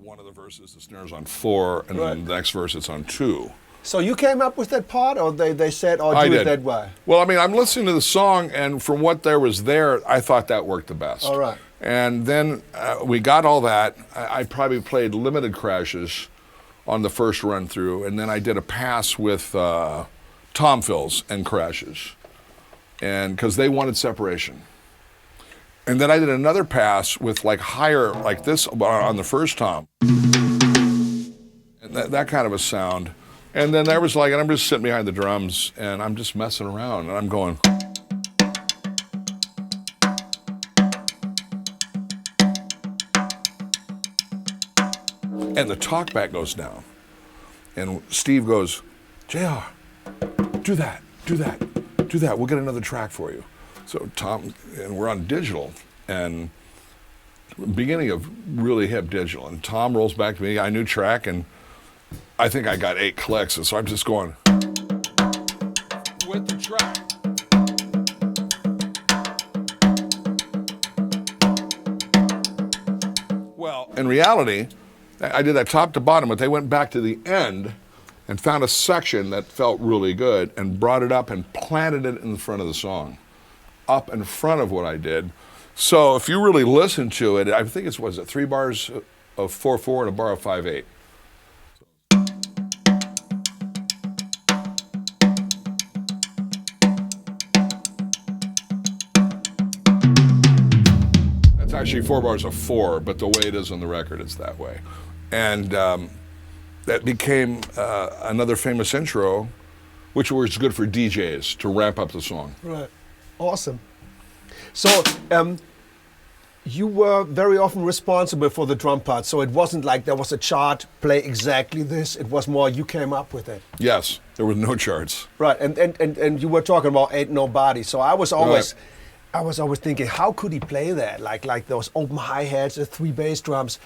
Speaker 2: One of the verses, the snare's on 4, and then the next verse it's on 2.
Speaker 3: So you came up with that part, or they said, oh,
Speaker 2: I
Speaker 3: do it
Speaker 2: did.
Speaker 3: that way?
Speaker 2: Well, I mean, I'm listening to the song, and from what there was there, I thought that worked the best.
Speaker 3: All right.
Speaker 2: And then we got all that. I probably played limited crashes on the first run through, and then I did a pass with tom fills and crashes, and because they wanted separation. And then I did another pass with like higher, like this on the first tom. And that kind of a sound. And then there was like, and I'm just sitting behind the drums and I'm just messing around and I'm going. And the talkback goes down. And Steve goes, JR, do that. We'll get another track for you. So Tom, and we're on digital, and beginning of really hip digital, and Tom rolls back to me, I knew track, and I think I got 8 clicks, and so I'm just going with the track. in reality, I did that top to bottom, but they went back to the end and found a section that felt really good and brought it up and planted it in the front of the song, up in front of what I did. So if you really listen to it, I think it's, was it 3 bars of 4/4 and a bar of 5/8. That's actually 4 bars of 4, but the way it is on the record, it's that way. And that became another famous intro, which was good for DJs to ramp up the song.
Speaker 3: Right. Awesome. So you were very often responsible for the drum part, so it wasn't like there was a chart, play exactly this, it was more you came up with it.
Speaker 2: Yes, there were no charts.
Speaker 3: Right, and you were talking about Ain't Nobody, so I was always thinking, how could he play that? Like those open hi-hats, the 3 bass drums.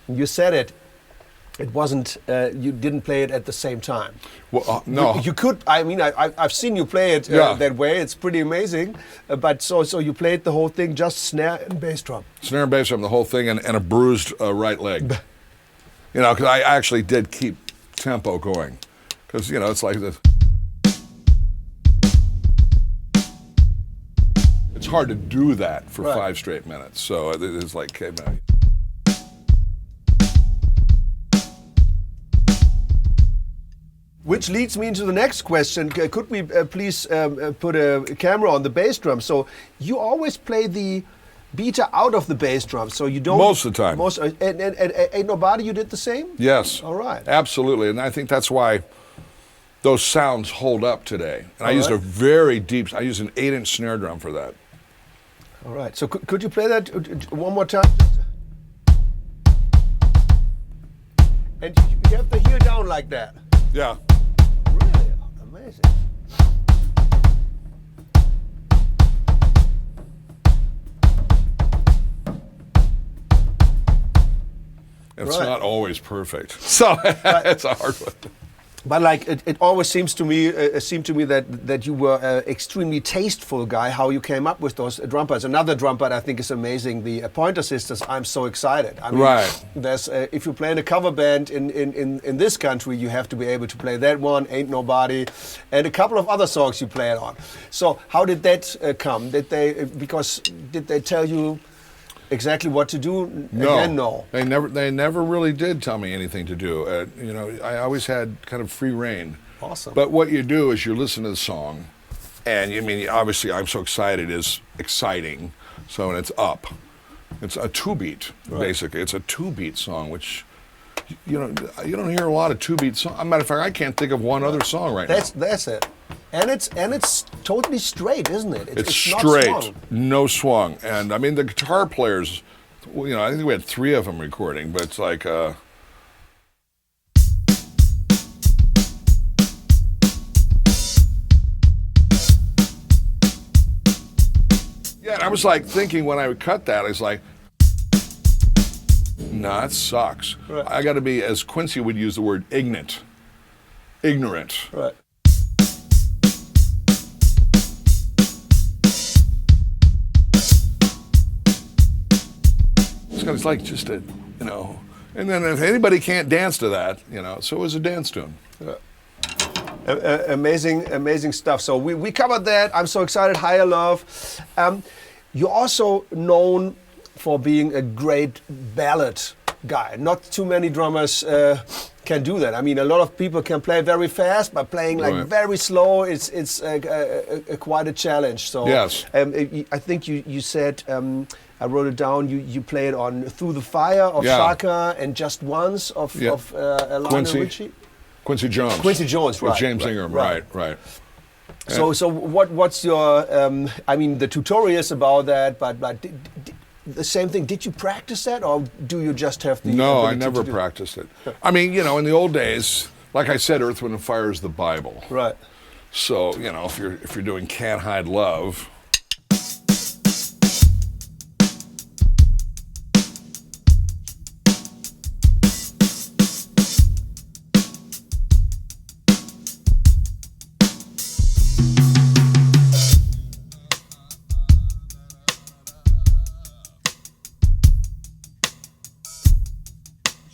Speaker 3: You said it wasn't, you didn't play it at the same time.
Speaker 2: Well, no.
Speaker 3: You could, I mean, I've seen you play it that way, it's pretty amazing. But so you played the whole thing, just snare and bass drum.
Speaker 2: Snare and bass drum, the whole thing, and a bruised right leg. You know, because I actually did keep tempo going. Because, you know, it's like this. It's hard to do that for 5 straight minutes. So it's like, okay, man.
Speaker 3: Which leads me into the next question. Could we please put a camera on the bass drum? So you always play the beater out of the bass drum, so you don't...
Speaker 2: Most of the time.
Speaker 3: And Ain't Nobody, you did the same?
Speaker 2: Yes.
Speaker 3: All right.
Speaker 2: Absolutely, and I think that's why those sounds hold up today. And I used a very deep, I used an 8-inch snare drum for that.
Speaker 3: All right, so could you play that one more time? And you have the heel down like that.
Speaker 2: Yeah.
Speaker 3: Really? Amazing.
Speaker 2: It's not always perfect. So it's a hard one.
Speaker 3: But like it always seems to me, that you were an extremely tasteful guy. How you came up with those drum parts. Another drum part I think is amazing. The Pointer Sisters. I'm so excited. I mean, there's if you play in a cover band in this country, you have to be able to play that one, Ain't Nobody, and a couple of other songs you play it on. So how did that come? Did they tell you exactly what to do?
Speaker 2: No, They never really did tell me anything to do. You know, I always had kind of free reign.
Speaker 3: Awesome.
Speaker 2: But what you do is you listen to the song, and I mean, obviously, I'm so excited is exciting. So and it's up. It's a 2-beat basically. It's a 2-beat song, which you don't hear a lot of 2-beat songs. As a matter of fact, I can't think of one other song right now.
Speaker 3: That's it. And it's totally straight, isn't it?
Speaker 2: It's straight,
Speaker 3: not swung.
Speaker 2: No swung. And I mean, the guitar players, you know, I think we had 3 of them recording, but it's like, yeah, I was like thinking when I would cut that, I was like, nah, it sucks.
Speaker 3: Right.
Speaker 2: I got to be, as Quincy would use the word, ignorant.
Speaker 3: Right.
Speaker 2: It's like just a, you know, and then if anybody can't dance to that, you know, so it was a dance tune.
Speaker 3: Amazing stuff. So we covered that. I'm so excited. Higher Love. You're also known for being a great ballad guy. Not too many drummers can do that. I mean, a lot of people can play very fast, but playing like very slow, it's quite a challenge. So
Speaker 2: yes.
Speaker 3: I think you said, I wrote it down, you played on Through the Fire of Chaka and Just Once of Lionel Richie.
Speaker 2: Quincy Jones.
Speaker 3: Quincy Jones, right.
Speaker 2: With James Ingram, right.
Speaker 3: So what's your, I mean, the tutorial is about that, but the same thing, did you practice that, or do you just have the
Speaker 2: No, I never practiced it. I mean, you know, in the old days, like I said, Earth, Wind and Fire is the Bible.
Speaker 3: Right.
Speaker 2: So, you know, if you're doing Can't Hide Love,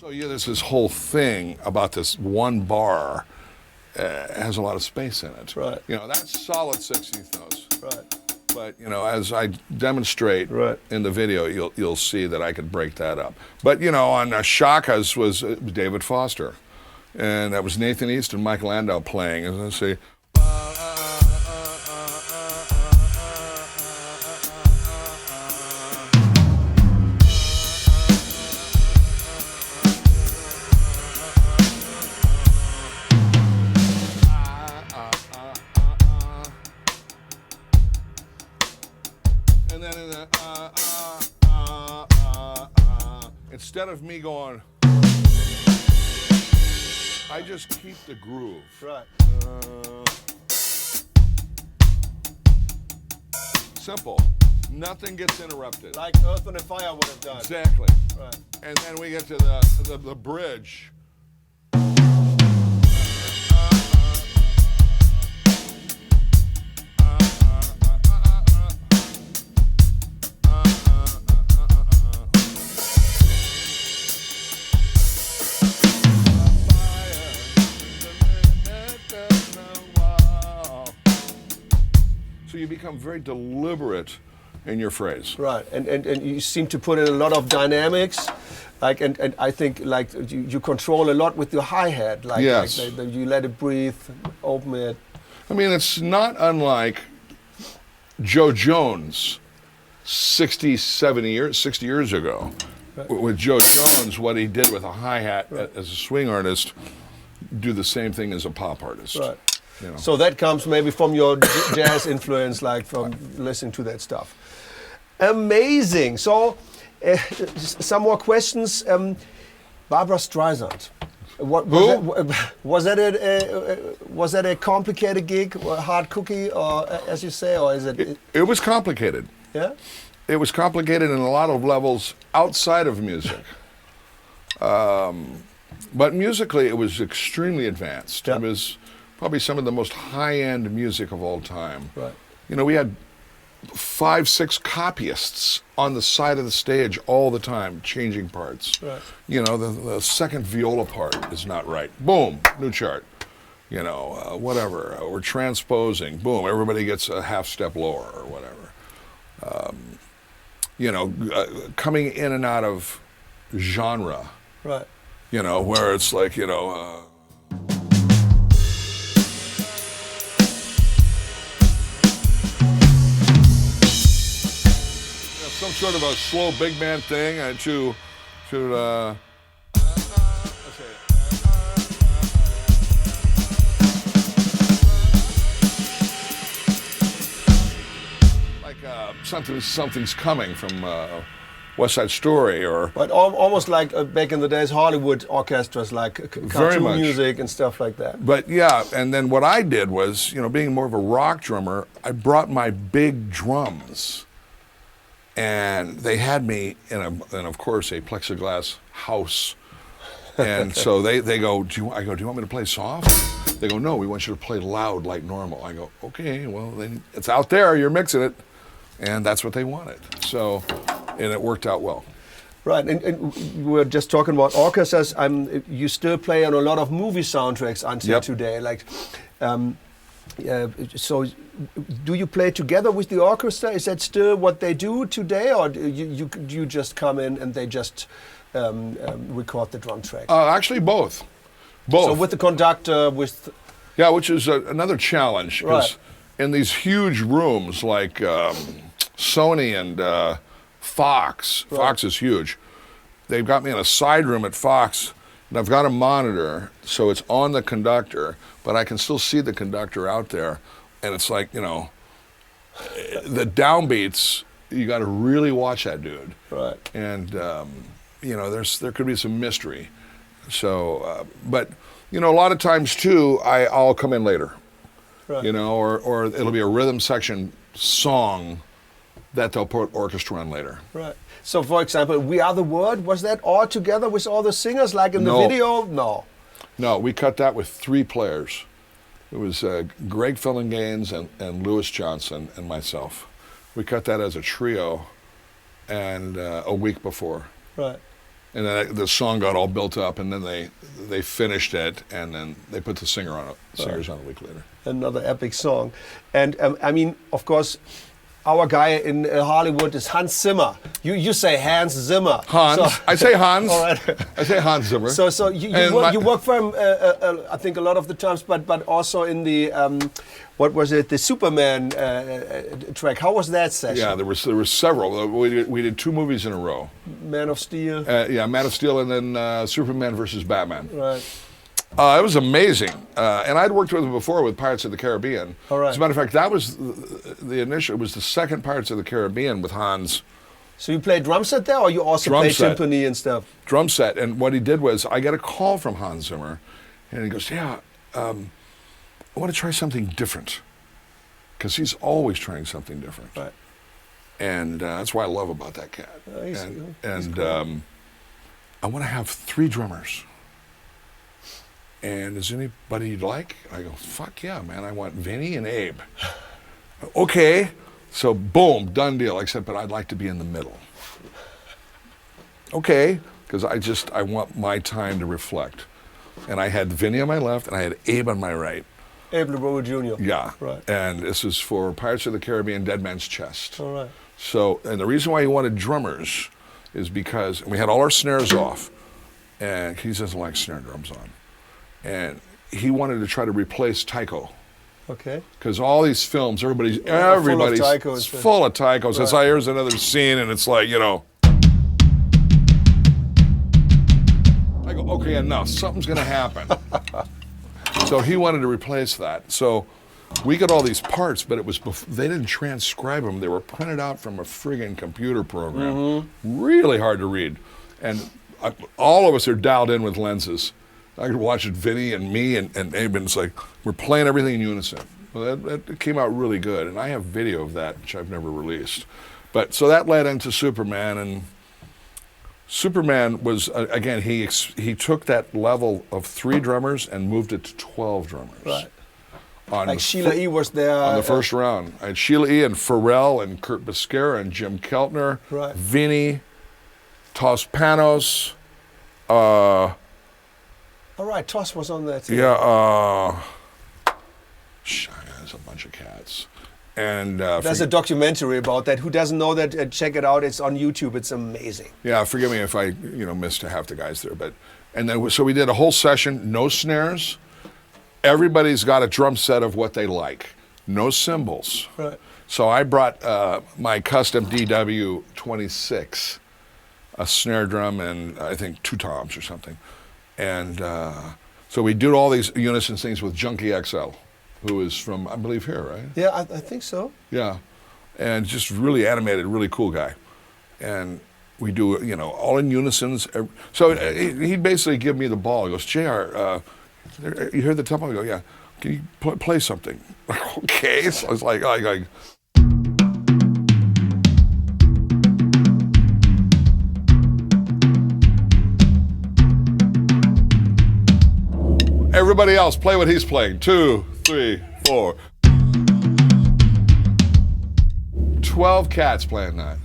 Speaker 2: So yeah, there's this whole thing about this one bar has a lot of space in it.
Speaker 3: Right.
Speaker 2: You know, that's solid 16th notes.
Speaker 3: Right.
Speaker 2: But you know, as I demonstrate in the video, you'll see that I could break that up. But you know, on Chaka's was David Foster, and that was Nathan East and Mike Landau playing. As I say. And then in the instead of me going, I just keep the groove.
Speaker 3: Right.
Speaker 2: Simple. Nothing gets interrupted.
Speaker 3: Like Earth, Wind & Fire would have done.
Speaker 2: Exactly.
Speaker 3: Right.
Speaker 2: And then we get to the bridge. So you become very deliberate in your phrase.
Speaker 3: Right, and you seem to put in a lot of dynamics, like and I think like you control a lot with your hi-hat, like,
Speaker 2: yes.
Speaker 3: like you let it breathe, open it.
Speaker 2: I mean, it's not unlike Joe Jones 60 years ago. Right. With Joe Jones, what he did with a hi-hat as a swing artist, do the same thing as a pop artist.
Speaker 3: Right.
Speaker 2: You know.
Speaker 3: So that comes maybe from your jazz influence, like from listening to that stuff. Amazing. So, some more questions. Barbra Streisand. Was that a complicated gig, a hard cookie, or as you say, or is it?
Speaker 2: It was complicated.
Speaker 3: Yeah.
Speaker 2: It was complicated in a lot of levels outside of music. But musically, it was extremely advanced.
Speaker 3: Yeah.
Speaker 2: It was probably some of the most high-end music of all time.
Speaker 3: Right.
Speaker 2: You know, we had 5, 6 copyists on the side of the stage all the time, changing parts.
Speaker 3: Right.
Speaker 2: You know, the second viola part is not right. Boom, new chart. You know, whatever. We're transposing. Boom, everybody gets a half step lower or whatever. You know, coming in and out of genre.
Speaker 3: Right.
Speaker 2: You know, where it's like, you know, some sort of a slow big band thing to like something's coming from West Side Story, or
Speaker 3: but almost like back in the days Hollywood orchestras, like cartoon music and stuff like that.
Speaker 2: But yeah, and then what I did was, you know, being more of a rock drummer, I brought my big drums. And they had me in of course, a plexiglass house. And so they go, do you want me to play soft? They go, no, we want you to play loud like normal. I go, okay, well, then it's out there, you're mixing it. And that's what they wanted. So, and it worked out well.
Speaker 3: Right, and we were just talking about orchestras. You still play on a lot of movie soundtracks until today. Like, so do you play together with the orchestra? Is that still what they do today, or do you just come in and they just record the drum track?
Speaker 2: Actually, both.
Speaker 3: So with the conductor,
Speaker 2: yeah, which is another challenge.
Speaker 3: Right.
Speaker 2: In these huge rooms like Sony and Fox,
Speaker 3: right.
Speaker 2: Fox is huge. They've got me in a side room at Fox, and I've got a monitor, so it's on the conductor, but I can still see the conductor out there. And it's like, you know, the downbeats, you got to really watch that dude.
Speaker 3: Right.
Speaker 2: And, you know, there could be some mystery. So, but, you know, a lot of times, too, I'll come in later. Right. You know, or it'll be a rhythm section song that they'll put orchestra on later.
Speaker 3: Right. So, for example, We Are the World, was that all together with all the singers, like in the video? No.
Speaker 2: No, we cut that with 3 players. It was Greg Fillinganes and Lewis Johnson and myself. We cut that as a trio, and a week before.
Speaker 3: Right.
Speaker 2: And then the song got all built up, and then they finished it, and then they put the singers on a week later.
Speaker 3: Another epic song. And I mean, of course, our guy in Hollywood is Hans Zimmer. You say Hans Zimmer.
Speaker 2: Hans.
Speaker 3: So,
Speaker 2: I say Hans.
Speaker 3: all right.
Speaker 2: I say Hans Zimmer.
Speaker 3: So you work for him, I think, a lot of the times, but also in the, what was it, the Superman track. How was that session?
Speaker 2: Yeah, there were several. We did 2 movies in a row.
Speaker 3: Man of Steel.
Speaker 2: Yeah, Man of Steel, and then Superman versus Batman.
Speaker 3: Right.
Speaker 2: It was amazing, and I'd worked with him before with Pirates of the Caribbean.
Speaker 3: All right.
Speaker 2: As a matter of fact, that was the initial. It was the second Pirates of the Caribbean with Hans.
Speaker 3: So you played drum set there, or you also played timpani and stuff?
Speaker 2: Drum set, and what he did was, I got a call from Hans Zimmer, and he goes, "Yeah, I want to try something different," because he's always trying something different.
Speaker 3: Right.
Speaker 2: And that's what I love about that cat.
Speaker 3: He's
Speaker 2: And
Speaker 3: cool.
Speaker 2: I want to have 3 drummers. And is anybody you'd like? I go, fuck yeah, man. I want Vinny and Abe. Okay. So boom, done deal. I said, but I'd like to be in the middle. Okay. Because I want my time to reflect. And I had Vinny on my left and I had Abe on my right.
Speaker 3: Abe LeBrow Jr.
Speaker 2: Yeah.
Speaker 3: Right.
Speaker 2: And this is for Pirates of the Caribbean, Dead Man's Chest.
Speaker 3: All right.
Speaker 2: So, and the reason why he wanted drummers is because we had all our snares off. And he doesn't like snare drums on. And he wanted to try to replace taiko.
Speaker 3: Okay.
Speaker 2: Because all these films, everybody's
Speaker 3: full of taikos.
Speaker 2: Right. So here's another scene, and it's like, I go, okay, enough. Something's going to happen. So he wanted to replace that. So we got all these parts, but it was they didn't transcribe them. They were printed out from a friggin' computer program. Mm-hmm. Really hard to read. And all of us are dialed in with lenses. I could watch it, Vinny and me and Abe, and it's like we're playing everything in unison. Well, that came out really good, and I have video of that, which I've never released. But so that led into Superman, and Superman was again he took that level of 3 drummers and moved it to 12 drummers.
Speaker 3: Right.
Speaker 2: Like
Speaker 3: Sheila E. was there
Speaker 2: on the first round. I had Sheila E. and Pharrell and Kurt Bascara and Jim Keltner,
Speaker 3: right.
Speaker 2: Vinny, Tos Panos.
Speaker 3: All right, Toss was on that too.
Speaker 2: Yeah, there's a bunch of cats. And
Speaker 3: there's a documentary about that. Who doesn't know that? Check it out. It's on YouTube. It's amazing.
Speaker 2: Yeah, forgive me if I missed half the guys there, and then so we did a whole session, no snares. Everybody's got a drum set of what they like, no cymbals.
Speaker 3: Right.
Speaker 2: So I brought my custom DW26, a snare drum, and I think 2 toms or something. And so we did all these unison things with Junkie XL, who is from, I believe, here, right?
Speaker 3: Yeah, I think so.
Speaker 2: Yeah, and just really animated, really cool guy. And we do, all in unisons. So he basically give me the ball. He goes, JR, you hear the tempo? I go, yeah. Can you play something? Okay. So I was like, everybody else, play what he's playing. 2, 3, 4. 12 cats playing that.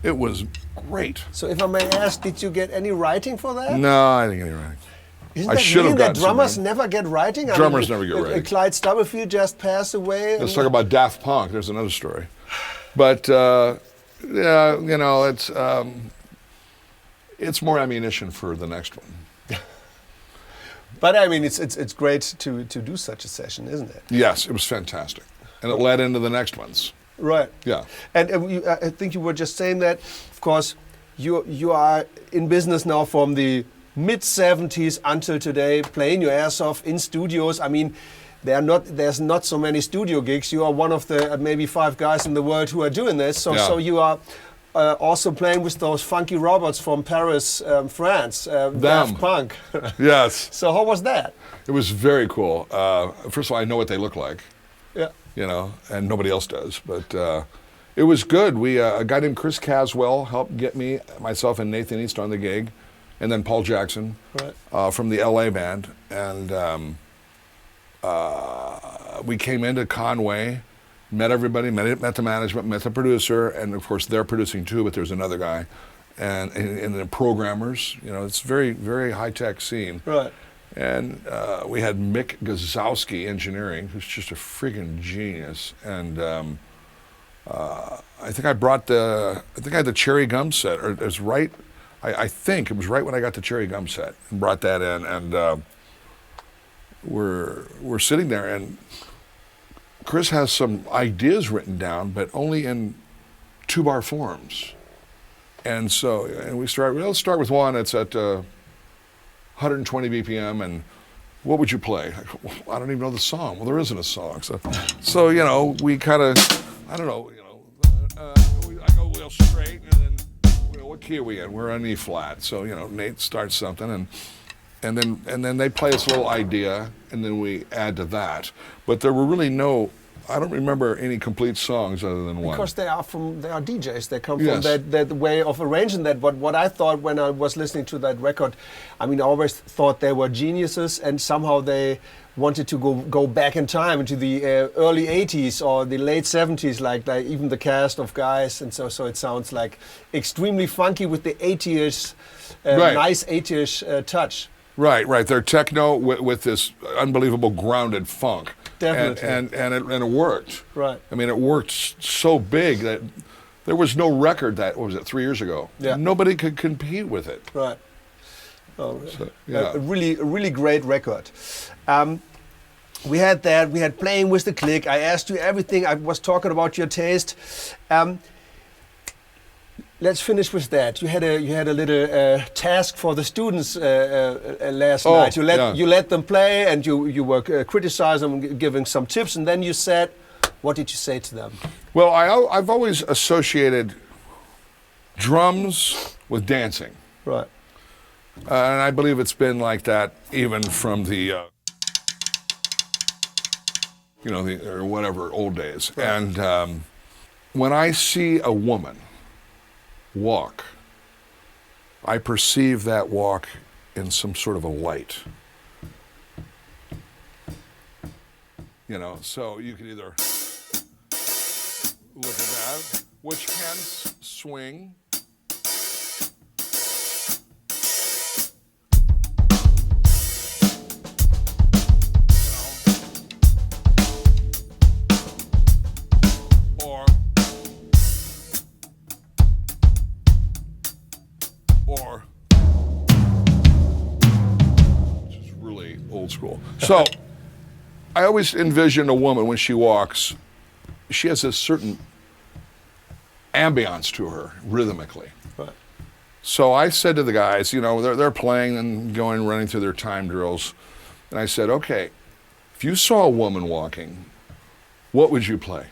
Speaker 2: It was great.
Speaker 3: So if I may ask, did you get any writing for that?
Speaker 2: No, I didn't get any writing.
Speaker 3: I should have gotten drummers never get writing?
Speaker 2: Drummers never get writing.
Speaker 3: Clyde Stubblefield just passed away.
Speaker 2: Let's talk about Daft Punk. There's another story. But, yeah, it's more ammunition for the next one.
Speaker 3: But I mean, it's great to do such a session, isn't it?
Speaker 2: Yes, it was fantastic, and it led into the next ones.
Speaker 3: Right.
Speaker 2: Yeah.
Speaker 3: And I think you were just saying that. Of course, you are in business now from the mid-70s until today, playing your ass off in studios. I mean, there's not so many studio gigs. You are one of the maybe 5 guys in the world who are doing this. So you are. Also playing with those funky robots from Paris, France, Daft Punk.
Speaker 2: Yes.
Speaker 3: So how was that?
Speaker 2: It was very cool. First of all, I know what they look like.
Speaker 3: Yeah.
Speaker 2: And nobody else does. But it was good. A guy named Chris Caswell helped get myself and Nathan East on the gig, and then Paul Jackson from the LA band. And we came into Conway. Met everybody, met the management, met the producer, and of course they're producing too, but there's another guy. and the programmers. You know, it's very, very high-tech scene.
Speaker 3: Right.
Speaker 2: And we had Mick Gazowski engineering, who's just a friggin' genius. And I think I had the cherry gum set, or it was right. I think it was right when I got the cherry gum set and brought that in, and we're sitting there, and Chris has some ideas written down, but only in 2-bar forms. And so, let's start with one that's at 120 BPM, and what would you play? I don't even know the song. Well, there isn't a song. So you know, we kind of, I don't know, you know, I go real straight, and then, you know, what key are we in? We're on E flat. So, you know, Nate starts something, and then they play us a little idea, and then we add to that. But there were really I don't remember any complete songs other than one.
Speaker 3: Because they are DJs. They come from that way of arranging that. But what I thought when I was listening to that record, I mean, I always thought they were geniuses, and somehow they wanted to go back in time into the early 80s or the late 70s, like even the cast of guys. And so it sounds like extremely funky with the 80s, nice 80s touch.
Speaker 2: Right. They're techno with this unbelievable grounded funk.
Speaker 3: Definitely.
Speaker 2: And it worked.
Speaker 3: Right.
Speaker 2: I mean, it worked so big that there was no record that, what was it, 3 years ago?
Speaker 3: Yeah.
Speaker 2: Nobody could compete with it.
Speaker 3: Right. Oh,
Speaker 2: so, yeah.
Speaker 3: A really great record. We had that. We had Playing with the Click. I asked you everything. I was talking about your taste. Let's finish with that. You had a little task for the students last night. You let them play, and you were criticizing them, giving some tips, and then you said, what did you say to them?
Speaker 2: Well, I've always associated drums with dancing.
Speaker 3: Right.
Speaker 2: And I believe it's been like that even from the, or whatever, old days. Right. And when I see a woman walk, I perceive that walk in some sort of a light. You know, so you can either look at that, which can swing. Which is really old school. So I always envision a woman when she walks, she has a certain ambiance to her rhythmically.
Speaker 3: Right.
Speaker 2: So I said to the guys, you know, they're playing and running through their time drills, and I said, okay, if you saw a woman walking, what would you play?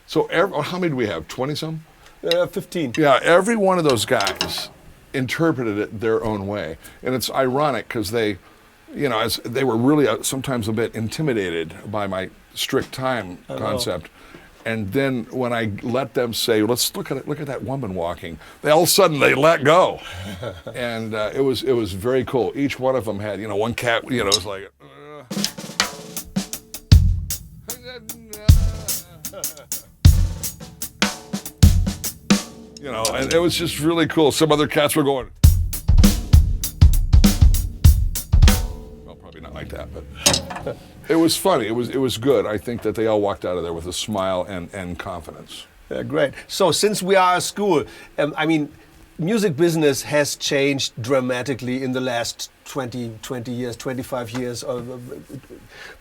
Speaker 2: So how many do we have? 20-some?
Speaker 3: 15.
Speaker 2: Yeah, every one of those guys interpreted it their own way, and it's ironic because they, you know, as they were really sometimes a bit intimidated by my strict time concept, and then when I let them say, "Let's look at that woman walking," all of a sudden they let go, and it was very cool. Each one of them had, you know, one cat, you know, it was like. You know, and it was just really cool. Some other cats were going, well, probably not like that, but it was funny. It was good. I think that they all walked out of there with a smile and confidence.
Speaker 3: Great. So since we are a school, I mean, music business has changed dramatically in the last 20 years, 25 years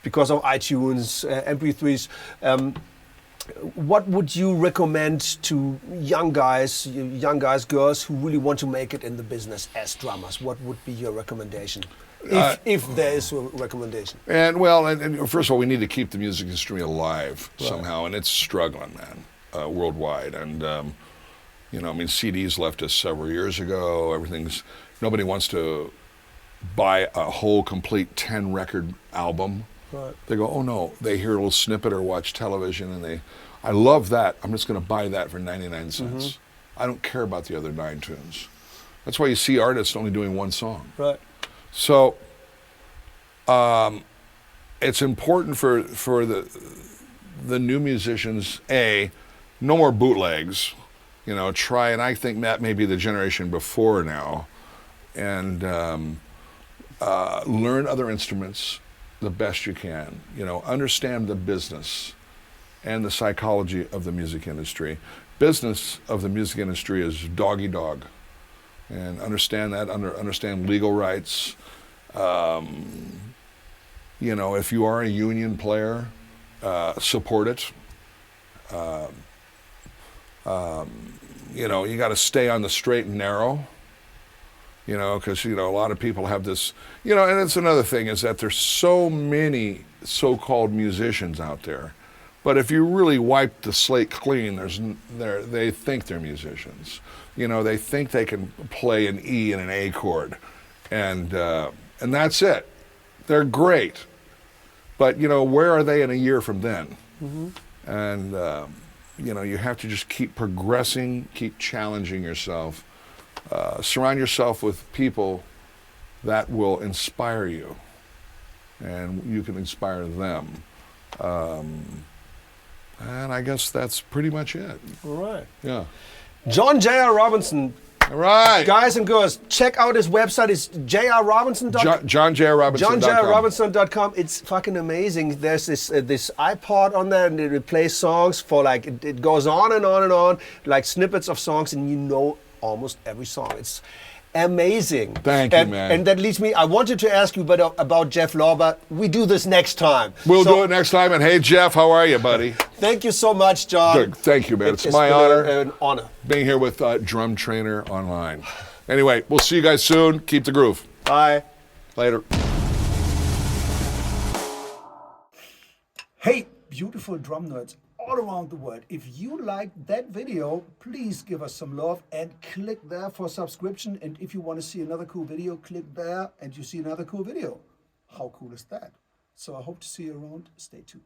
Speaker 3: because of iTunes, MP3s. What would you recommend to young guys, girls who really want to make it in the business as drummers? What would be your recommendation, if there is a recommendation?
Speaker 2: And well, and first of all, we need to keep the music industry alive somehow, and it's struggling, man, worldwide. And you know, I mean, CDs left us several years ago. Nobody wants to buy a whole complete 10-record album.
Speaker 3: Right.
Speaker 2: They go, oh no, they hear a little snippet or watch television, and I love that. I'm just going to buy that for 99 cents. Mm-hmm. I don't care about the other 9 tunes. That's why you see artists only doing one song.
Speaker 3: Right.
Speaker 2: So it's important for the new musicians, no more bootlegs, You know, try, and I think that may be the generation before now, and learn other instruments the best you can. You know, understand the business and the psychology of the music industry. Business of the music industry is dog-eat dog, and understand that, understand legal rights. You know, if you are a union player, support it. You know, you got to stay on the straight and narrow, you know, because, you know, a lot of people have this, you know, and it's another thing is that there's so many so-called musicians out there. But if you really wipe the slate clean, they think they're musicians. You know, they think they can play an E and an A chord, and that's it. They're great, but you know, where are they in a year from then? Mm-hmm. And you know, you have to just keep progressing, keep challenging yourself, surround yourself with people that will inspire you, and you can inspire them. And I guess that's pretty much it.
Speaker 3: All right.
Speaker 2: Yeah.
Speaker 3: John J.R. Robinson.
Speaker 2: All right.
Speaker 3: Guys and girls, check out his website. It's jrrobinson.com.
Speaker 2: JohnJRRobinson.com.
Speaker 3: JohnJRRobinson.com. It's fucking amazing. There's this iPod on there, and it plays songs for like, it goes on and on and on, like snippets of songs, and you know almost every song. It's amazing.
Speaker 2: Thank you, man.
Speaker 3: And that leads me, I wanted to ask you about Jeff Lorber. We do this next time.
Speaker 2: We'll do it next time. And hey, Jeff, how are you, buddy?
Speaker 3: Thank you so much, John.
Speaker 2: Good. Thank you, man. It's my
Speaker 3: been
Speaker 2: honor.
Speaker 3: An honor.
Speaker 2: Being here with Drum Trainer Online. Anyway, we'll see you guys soon. Keep the groove.
Speaker 3: Bye.
Speaker 2: Later.
Speaker 1: Hey, beautiful drum nerds all around the world. If you liked that video, please give us some love and click there for subscription. And if you want to see another cool video, click there and you see another cool video. How cool is that? So I hope to see you around. Stay tuned.